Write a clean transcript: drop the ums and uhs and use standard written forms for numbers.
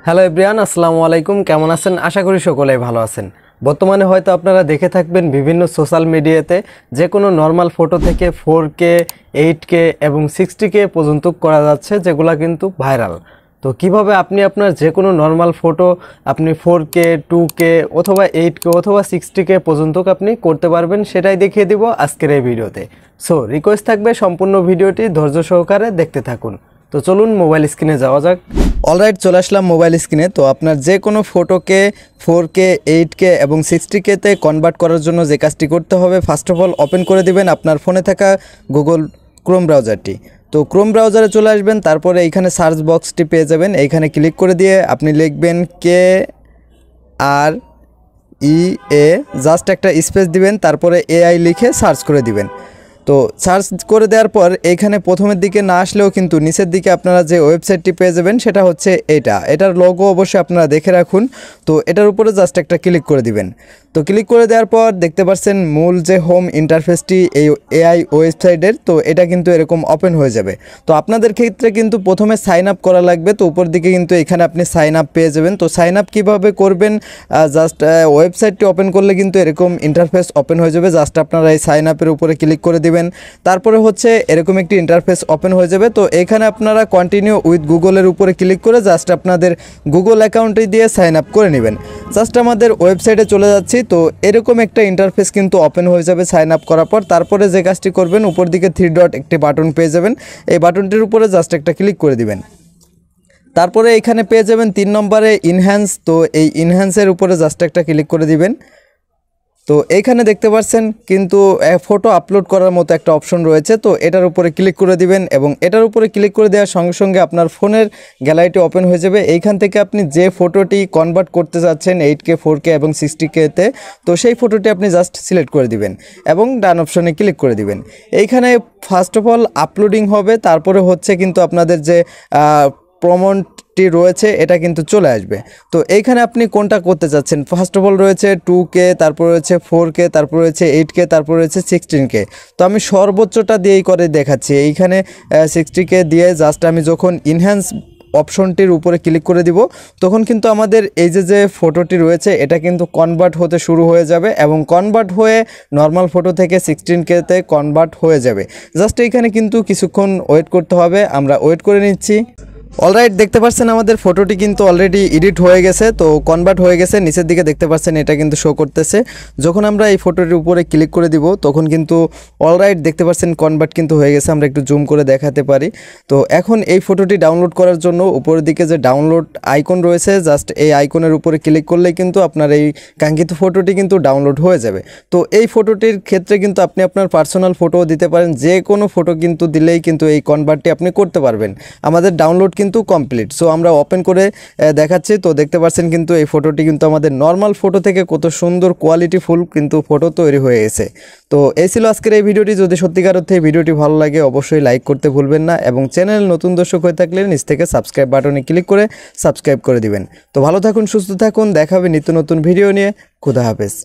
Hello everyone, আসসালামু আলাইকুম। কেমন আছেন? আশা করি সকলেই ভালো আছেন। বর্তমানে হয়তো আপনারা দেখে থাকবেন বিভিন্ন সোশ্যাল মিডিয়াতে যে কোনো নর্মাল ফটো থেকে 4K, 8K এবং 60K পর্যন্ত করা যাচ্ছে, যেগুলো কিন্তু ভাইরাল। তো কিভাবে আপনি আপনার যে কোনো নর্মাল ফটো আপনি 4K, 2K অথবা 8K অথবা 60K পর্যন্ত আপনি করতে পারবেন, সেটাই দেখিয়ে দিব আজকের এই ভিডিওতে। সো রিকোয়েস্ট থাকবে সম্পূর্ণ ভিডিওটি ধৈর্য সহকারে দেখতে থাকুন। তো চলুন মোবাইল স্ক্রিনে যাওয়া যাক। অলরাইট, চলে আসলাম মোবাইল স্ক্রিনে। তো আপনার যে কোনো ফটোকে 4K, 8K এবং 60Kতে কনভার্ট করার জন্য যে কাজটি করতে হবে, ফার্স্ট অফ অল ওপেন করে দিবেন আপনার ফোনে থাকা গুগল ক্রোম ব্রাউজারটি। তো ক্রোম ব্রাউজারে চলে আসবেন, তারপরে এইখানে সার্চ বক্সটি পেয়ে যাবেন। এইখানে ক্লিক করে দিয়ে আপনি লিখবেন KREA, জাস্ট একটা স্পেস দিবেন, তারপরে AI লিখে সার্চ করে দিবেন। তো সার্চ করে দেওয়ার পর এইখানে প্রথমের দিকে না আসলেও কিন্তু নিচের দিকে আপনারা যে ওয়েবসাইটটি পেয়ে যাবেন সেটা হচ্ছে এটার লোগো অবশ্যই আপনারা দেখে রাখুন। তো এটার উপরে জাস্ট একটা ক্লিক করে দিবেন। তো ক্লিক করে দেওয়ার পর দেখতে পাচ্ছেন মূল যে হোম ইন্টারফেসটি এই AI ওয়েবসাইটের, তো এটা কিন্তু এরকম ওপেন হয়ে যাবে। তো আপনাদের ক্ষেত্রে কিন্তু প্রথমে সাইন আপ করা লাগবে। তো উপর দিকে কিন্তু এখানে আপনি সাইন আপ পেয়ে যাবেন। তো সাইন আপ কীভাবে করবেন, জাস্ট ওয়েবসাইটটি ওপেন করলে কিন্তু এরকম ইন্টারফেস ওপেন হয়ে যাবে। জাস্ট আপনারা এই সাইন আপের উপরে ক্লিক করে দিবেন, তারপরে হচ্ছে এরকম একটি ইন্টারফেস ওপেন হয়ে যাবে। তো এখানে আপনারা কন্টিনিউ উইথ গুগলের উপরে ক্লিক করে জাস্ট আপনাদের গুগল অ্যাকাউন্টে দিয়ে সাইন আপ করে নেবেন। জাস্ট আমাদের ওয়েবসাইটে চলে যাচ্ছি। তো এরকম একটা ইন্টারফেস কিন্তু ওপেন হয়ে যাবে সাইন আপ করার পর। তারপরে যে কাজটি করবেন, উপর দিকে 3 ডট একটি বাটন পেয়ে যাবেন, এই বাটনটির উপরে জাস্ট একটা ক্লিক করে দিবেন। তারপরে এখানে পেয়ে যাবেন 3 নম্বরে ইনহ্যান্স। তো এই ইনহ্যান্সের উপরে জাস্ট একটা ক্লিক করে দিবেন। তো এইখানে দেখতে পাচ্ছেন কিন্তু ফটো আপলোড করার মতো একটা অপশন রয়েছে। তো এটার উপরে ক্লিক করে দিবেন এবং এটার উপরে ক্লিক করে দেওয়ার সঙ্গে সঙ্গে আপনার ফোনের গ্যালারিটি ওপেন হয়ে যাবে। এইখান থেকে আপনি যে ফটোটি কনভার্ট করতে যাচ্ছেন 8K, 4K এবং 60Kতে, তো সেই ফটোটি আপনি জাস্ট সিলেক্ট করে দিবেন এবং ডান অপশনে ক্লিক করে দিবেন। এইখানে ফার্স্ট অফ অল আপলোডিং হবে, তারপরে হচ্ছে কিন্তু আপনাদের যে প্রমোটটি রয়েছে এটা কিন্তু চলে আসবে। তো এইখানে আপনি কোনটা করতে চাচ্ছেন, ফার্স্ট অফ অল রয়েছে 2K, তারপর রয়েছে 4K, তারপর রয়েছে 8K, তারপর রয়েছে 16K। তো আমি সর্বোচ্চটা দিয়েই করে দেখাচ্ছি। এইখানে 60K দিয়ে জাস্ট আমি যখন ইনহ্যান্স অপশনটির উপরে ক্লিক করে দিব, তখন কিন্তু আমাদের এই যে ফটোটি রয়েছে এটা কিন্তু কনভার্ট হতে শুরু হয়ে যাবে এবং কনভার্ট হয়ে নর্মাল ফটো থেকে 16Kতে কনভার্ট হয়ে যাবে। জাস্ট এইখানে কিন্তু কিছুক্ষণ ওয়েট করতে হবে, আমরা ওয়েট করে নিচ্ছি। অলরাইট, দেখতে পাচ্ছেন আমাদের ফটোটি কিন্তু অলরেডি এডিট হয়ে গেছে, তো কনভার্ট হয়ে গেছে। নিচের দিকে দেখতে পাচ্ছেন এটা কিন্তু শো করতেছে। যখন আমরা এই ফটোটির উপরে ক্লিক করে দিব তখন কিন্তু অলরাইট দেখতে পাচ্ছেন কনভার্ট কিন্তু হয়ে গেছে। আমরা একটু জুম করে দেখাতে পারি। তো এখন এই ফটোটি ডাউনলোড করার জন্য উপরের দিকে যে ডাউনলোড আইকন রয়েছে, জাস্ট এই আইকনের উপরে ক্লিক করলেই কিন্তু আপনার এই কাঙ্ক্ষিত ফটোটি কিন্তু ডাউনলোড হয়ে যাবে। তো এই ফটোটির ক্ষেত্রে কিন্তু আপনি আপনার পার্সোনাল ফটোও দিতে পারেন, যে কোনো ফটো কিন্তু দিলেই কিন্তু এই কনভার্টটি আপনি করতে পারবেন। আমাদের ডাউনলোড কিন্তু কমপ্লিট। সো আমরা ওপেন করে দেখাচ্ছি। তো দেখতে পাচ্ছেন কিন্তু এই ফটোটি কিন্তু আমাদের নর্মাল ফটো থেকে কত সুন্দর কোয়ালিটিফুল কিন্তু ফটো তৈরি হয়ে গেছে। তো এই ছিল আজকের এই ভিডিওটি। যদি সত্যিকার অর্থে এই ভিডিওটি ভালো লাগে অবশ্যই লাইক করতে ভুলবেন না এবং চ্যানেল নতুন দর্শক হয়ে থাকলে নিচ থেকে সাবস্ক্রাইব বাটনে ক্লিক করে সাবস্ক্রাইব করে দিবেন। তো ভালো থাকুন, সুস্থ থাকুন, দেখা হবে নিত্য নতুন ভিডিও নিয়ে। খুদা হাফেজ।